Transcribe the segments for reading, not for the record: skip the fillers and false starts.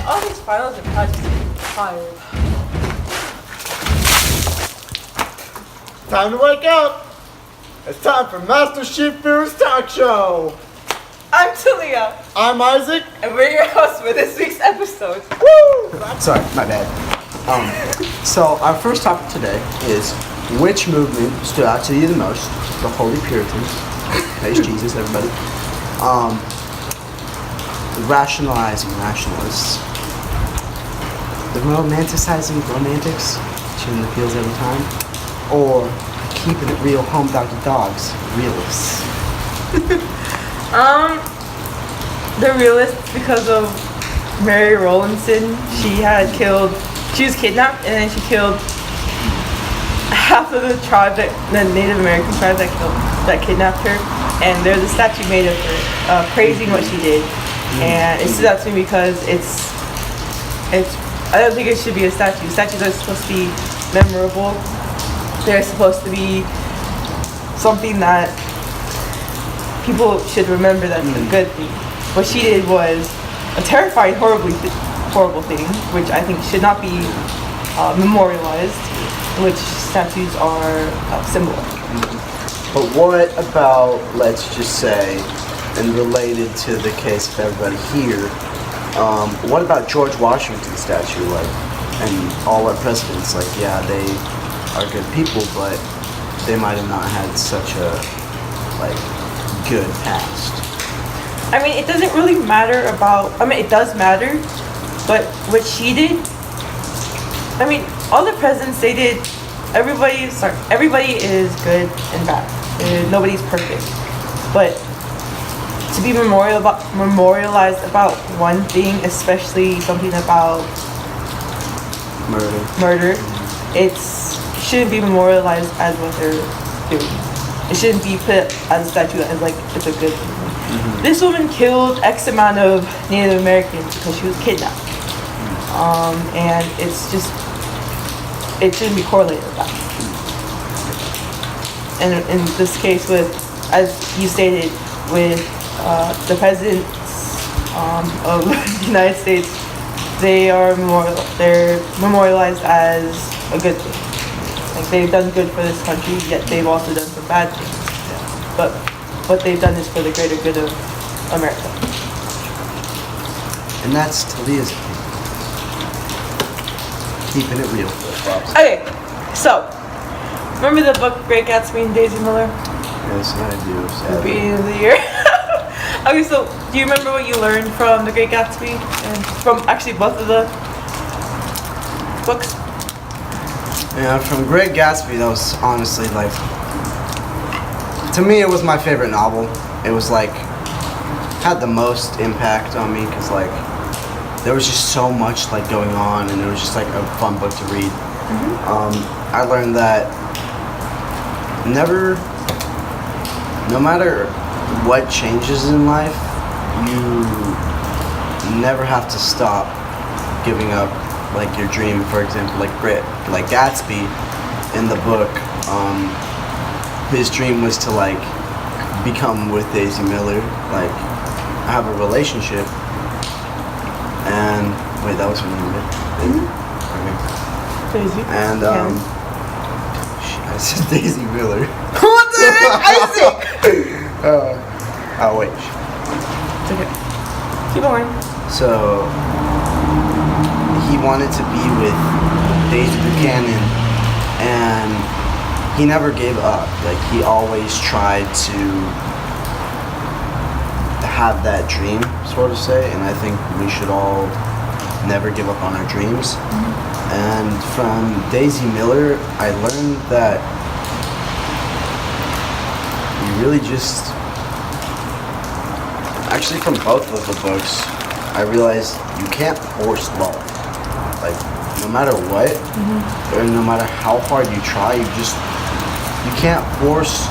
Man, all these finals and patches are tired. Time to wake up! It's time for Master Sheaffu's talk show! I'm Talia, I'm Isaac. and we're your hosts for this week's episode. Woo! Sorry, my bad. So our first topic today is which movement stood out to you the most? The Holy Puritans. Praise Jesus, everybody. Rationalizing rationalists. The romanticizing romantics, shooting the feels every time. Or keeping it real home doggy dogs, realists. The realist because of Mary Rowlandson. She was kidnapped and then she killed half of the tribe, the Native American tribe that kidnapped her. And there's a statue made of her, praising what she did. And it stood out to me because it's. I don't think it should be a statue. Statues are supposed to be memorable. They're supposed to be something that people should remember that's a good thing. What she did was a terrifying, horrible thing, which I think should not be memorialized, which statues are a symbol of. But what about, let's just say, and related to the case of everybody here, what about George Washington's statue, and all our presidents? Yeah, they are good people, but they might have not had such a, good past. I mean, it doesn't really matter it does matter, but what she did, all the presidents, they did, everybody is good and bad. Nobody's perfect. But to be memorialized about one thing, especially something about murder, it shouldn't be memorialized as what they're doing. It shouldn't be put as a statue as it's a good thing. Mm-hmm. This woman killed X amount of Native Americans because she was kidnapped. And it's just, it shouldn't be correlated with that. And in this case, as you stated, with the presidents of the United States, they're memorialized as a good thing. They've done good for this country, yet they've also done some bad things. Yeah. But what they've done is for the greater good of America. And that's Talia's opinion. Keeping it real. Okay, so remember the book Great Gatsby and Daisy Miller? Yes, I do. The beginning of the year. Okay, so do you remember what you learned from The Great Gatsby and from actually both of the books? Yeah, from Great Gatsby, that was honestly to me, it was my favorite novel. It was had the most impact on me because there was just so much going on, and it was just a fun book to read. Mm-hmm. I learned that no matter what changes in life, you never have to stop giving up your dream. For example, Gatsby in the book, his dream was to become with Daisy Miller, have a relationship. And wait, that was her name, right? Daisy. And I said Daisy Miller. What the heck, Isaac? Oh wait. It's okay. Keep going. So he wanted to be with Daisy Buchanan, and he never gave up. He always tried to have that dream, sort of say, and I think we should all never give up on our dreams. Mm-hmm. And from Daisy Miller, I learned that you really just, actually from both of the books, I realized you can't force love. No matter what, mm-hmm. or no matter how hard you try, you can't force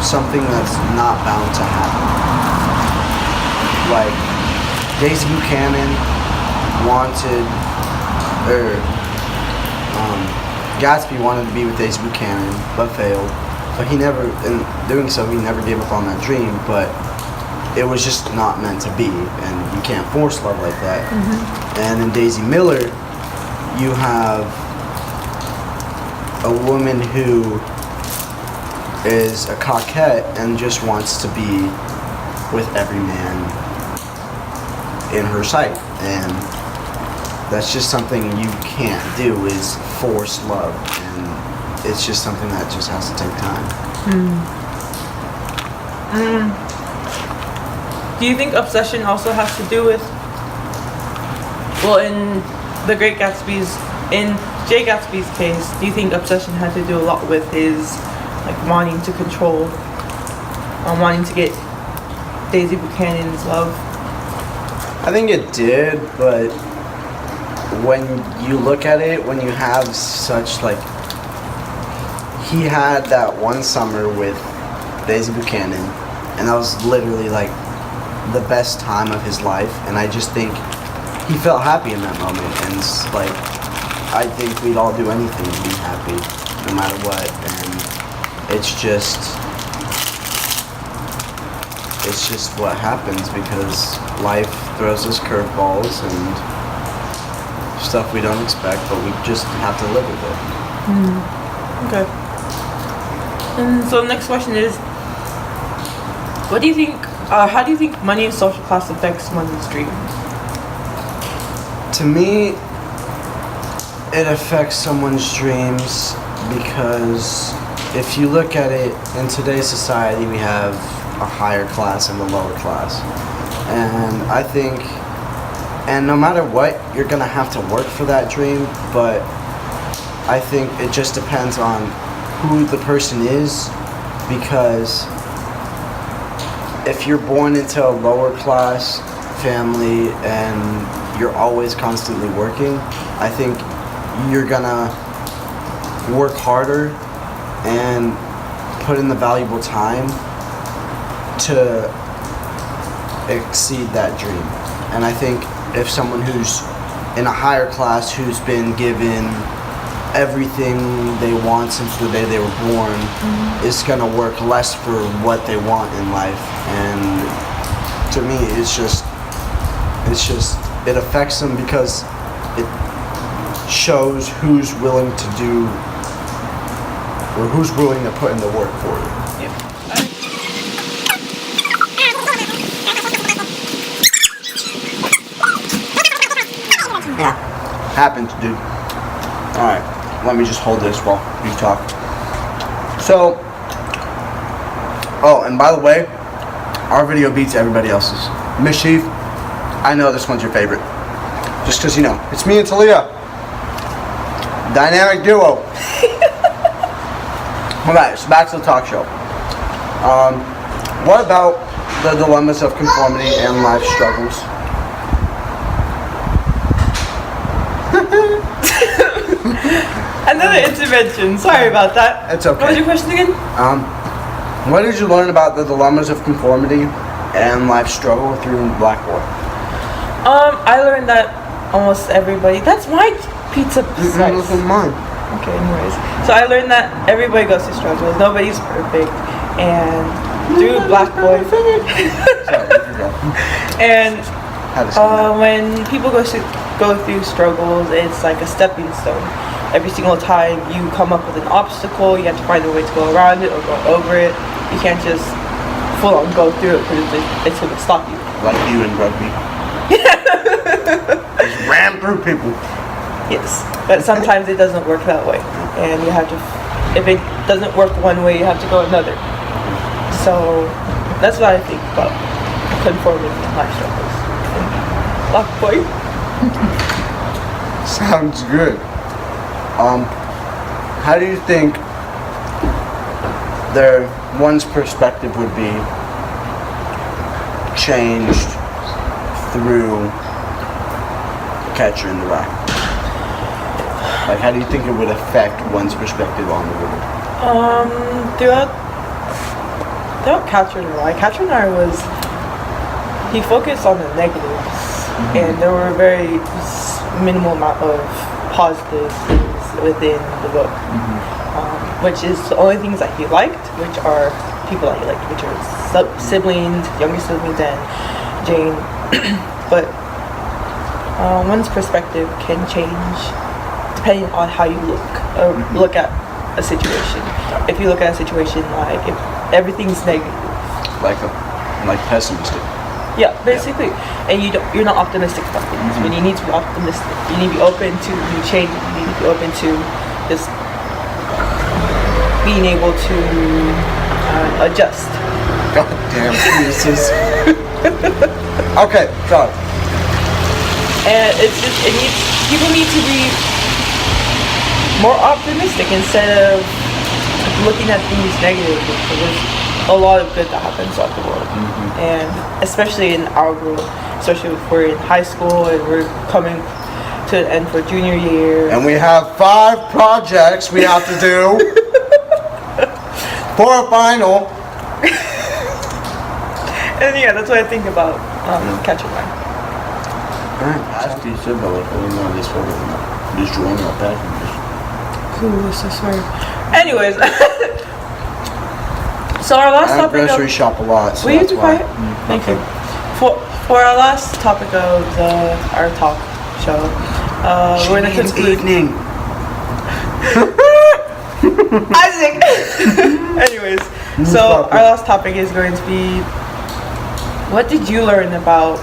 something that's not bound to happen. Daisy Buchanan Gatsby wanted to be with Daisy Buchanan, but failed. But in doing so, he never gave up on that dream. But it was just not meant to be, and you can't force love like that. And in Daisy Miller, you have a woman who is a coquette and just wants to be with every man in her sight, and that's just something you can't do, is force love, and it's just something that just has to take time. Do you think obsession also has to do with, well, in The Great Gatsby's, in Jay Gatsby's case, do you think obsession had to do a lot with his like wanting to control, wanting to get Daisy Buchanan's love? I think it did, but when you look at it, when you have such like, he had that one summer with Daisy Buchanan, and that was literally like the best time of his life, and I just think he felt happy in that moment, and it's like, I think we'd all do anything to be happy, no matter what, and it's just what happens, because life throws us curveballs and stuff we don't expect, but we just have to live with it. Okay. And so the next question is, what do you think, how do you think money and social class affects one's dream? To me, it affects someone's dreams because if you look at it, in today's society, we have a higher class and a lower class. And I think, and no matter what, you're gonna have to work for that dream, but I think it just depends on who the person is, because if you're born into a lower class family and you're always constantly working, I think you're gonna work harder and put in the valuable time to exceed that dream. And I think if someone who's in a higher class, who's been given everything they want since the day they were born, is gonna work less for what they want in life. And to me, it affects them because it shows who's willing to do, or who's willing to put in the work for it. Yeah, happens, dude. Alright, let me just hold this while you talk. So, oh, and by the way, our video beats everybody else's. Miss Sheaf, I know this one's your favorite. Just because, you know, it's me and Talia. Dynamic duo. Alright, so back to the talk show. What about the dilemmas of conformity and life struggles? Another intervention. Sorry about that. It's okay. What was your question again? What did you learn about the dilemmas of conformity and life struggle through Blackboard? I learned that almost everybody. That's my pizza slice. This is mine. Okay, anyways. So I learned that everybody goes through struggles. Nobody's perfect. And through Blackboard. Sorry, you go. And Had to say that. when people go through struggles, it's like a stepping stone. Every single time you come up with an obstacle, you have to find a way to go around it or go over it. You can't just full on go through it because it's going to stop you. Like you in rugby. Just ram through people. Yes, but sometimes it doesn't work that way, and you have to. If it doesn't work one way, you have to go another. So that's what I think about conforming life struggles. Black boy. Sounds good. How do you think one's perspective would be changed through Catcher in the Rye? Like, how do you think it would affect one's perspective on the world? Throughout Catcher in the Rye, Catcher in the Rye was, he focused on the negatives, and there were very minimal amount of positive things within the book, which is the only things that he liked, which are people that he liked, which are siblings, younger siblings, and Jane. But one's perspective can change depending on how you look at a situation. If you look at a situation like if everything's negative, like pessimistic. yeah, basically, and you're not optimistic about things. When you need to be optimistic, you need to be open to new change. You need to be open to just being able to adjust. God damn Jesus. Okay, go. And it's just people need to be more optimistic instead of looking at things negatively. There's a lot of good that happens throughout the world, and especially in our world, especially if we're in high school and we're coming to the end for junior year. And we have 5 projects we have to do for a final. And yeah, that's what I think about catching line. Alright, ask you said about putting on this photo. Just drawing out packages. Ooh, so sorry. Anyways, so our last I topic. grocery shop a lot. So Will you that's be why. quiet? Thank you. For our last topic of our talk show, we're gonna conclude. Evening. Isaac. Anyways, so our last topic is going to be, what did you learn about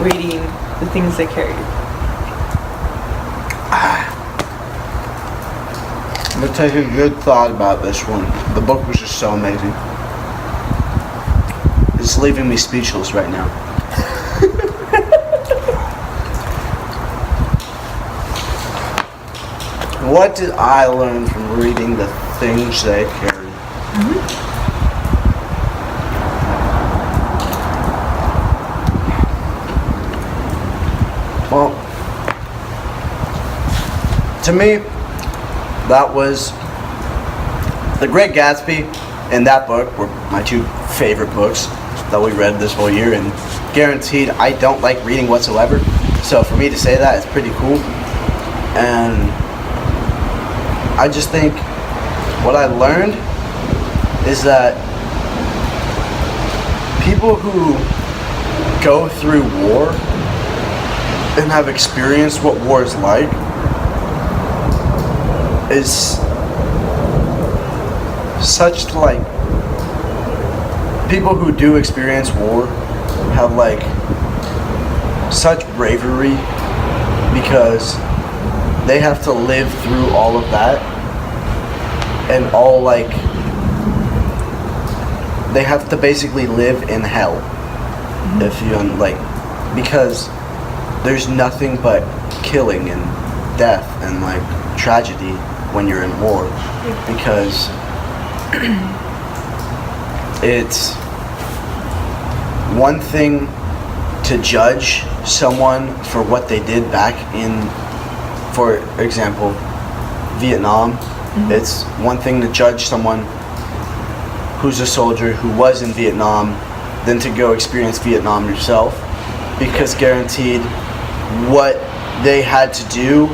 reading the things they carried? I'm gonna take a good thought about this one. The book was just so amazing. It's leaving me speechless right now. What did I learn from reading the things they carried? Well, to me, that was The Great Gatsby and that book were my 2 favorite books that we read this whole year, and guaranteed I don't like reading whatsoever. So for me to say that is pretty cool. And I just think what I learned is that people who go through war and have experienced what war is like is such like people who do experience war have like such bravery because they have to live through all of that and all like they have to basically live in hell if you like because there's nothing but killing and death and like tragedy when you're in war because it's one thing to judge someone for what they did back in, for example, Vietnam. It's one thing to judge someone who's a soldier who was in Vietnam than to go experience Vietnam yourself, because guaranteed what they had to do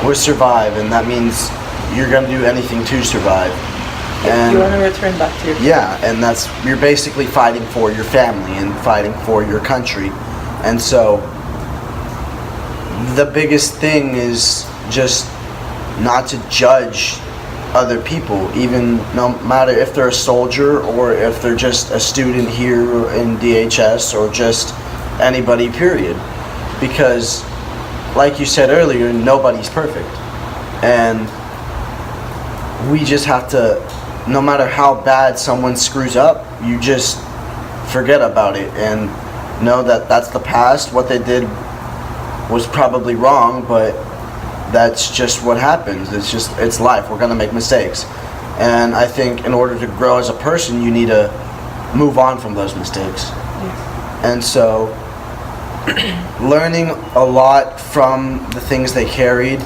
was survive, and that means you're gonna do anything to survive. And you want to return back to your and that's, you're basically fighting for your family and fighting for your country. And so the biggest thing is just not to judge other people, even no matter if they're a soldier or if they're just a student here in DHS or just anybody, period. Because like you said earlier, nobody's perfect. And we just have to, no matter how bad someone screws up, you just forget about it and know that that's the past. What they did was probably wrong, but that's just what happens. It's life. We're gonna make mistakes. And I think in order to grow as a person, you need to move on from those mistakes. And so learning a lot from the things they carried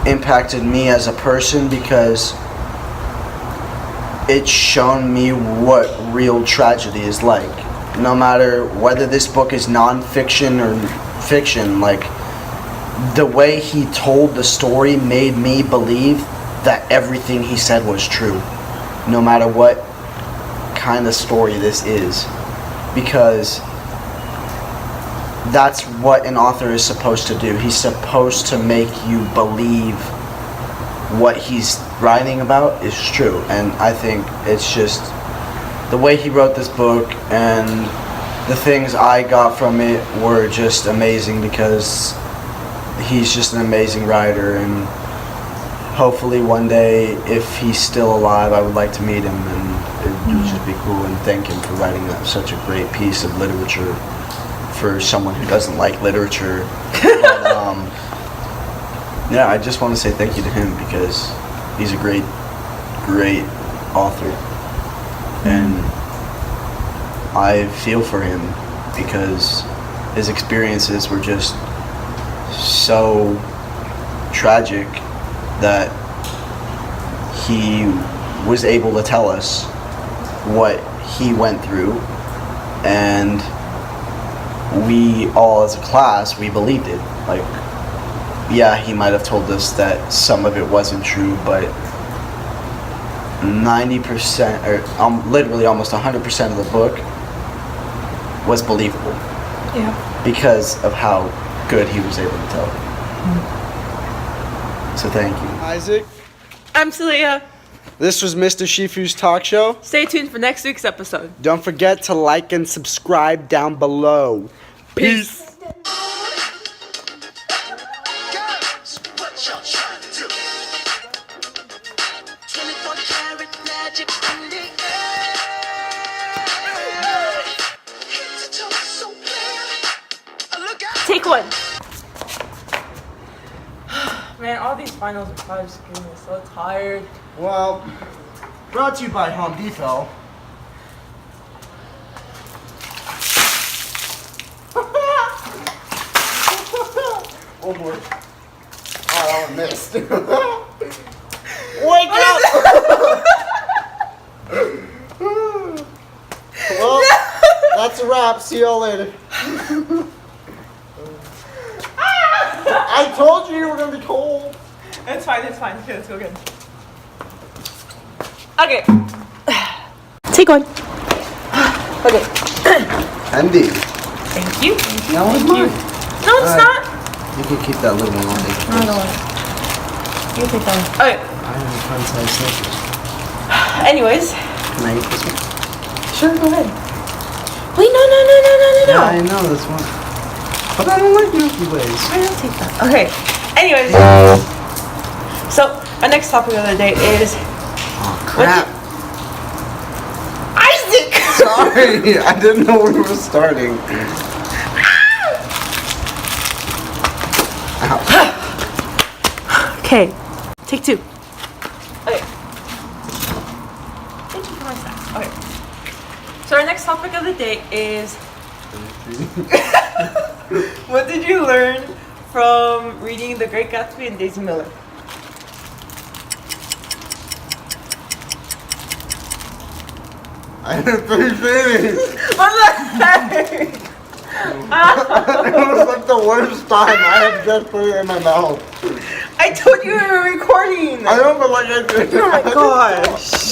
impacted me as a person, because it's shown me what real tragedy is like. No matter whether this book is non-fiction or fiction, like the way he told the story made me believe that everything he said was true. no matter what kind of story this is, because that's what an author is supposed to do. He's supposed to make you believe what he's writing about is true. And I think it's just the way he wrote this book, and the things I got from it were just amazing, because he's just an amazing writer. And hopefully one day, if he's still alive, I would like to meet him, and it would just be cool, and thank him for writing such a great piece of literature for someone who doesn't like literature. But, yeah, I just want to say thank you to him, because he's a great author, and I feel for him because his experiences were just so tragic that he was able to tell us what he went through, and we all as a class, we believed it. Like, yeah, he might have told us that some of it wasn't true, but 90% or literally almost 100% of the book was believable. Yeah. Because of how good he was able to tell it. So thank you. Isaac, I'm Celia. this was Mr. Sheaffu's talk show. Stay tuned for next week's episode. Don't forget to like and subscribe down below. Peace. Girls, what y'all trying to do? 24 karat magic in the air. Head to toe so clear. Look out. Take one. Man, all these finals are probably just getting me so tired. Well, brought to you by Home Depot. One more. Oh, that one missed. Wake up! Well, that's a wrap. See y'all later. I told you were gonna be cold. It's fine, it's fine. Okay, let's go again. Okay. Take one. Okay. Andy, Thank you. that was mine. No, it's not. You can keep that little one on there. I don't want it. You take that one. Okay. I have a fun size snippers. Anyways. Can I eat this one? Sure, go ahead. Wait, no. Yeah, I know this one. But I don't like Milky Ways. I don't take that. Okay. Anyways. So, our next topic of the day is Oh crap. Isaac! Sorry, I didn't know we were starting. Okay. Take two. Okay. Thank you for my snacks. Okay. So our next topic of the day is what did you learn from reading The Great Gatsby and Daisy Miller? I didn't finish reading. What the heck? It was like the worst time. I had just put it in my mouth. I told you we were recording. I know, but like I did. Oh my gosh.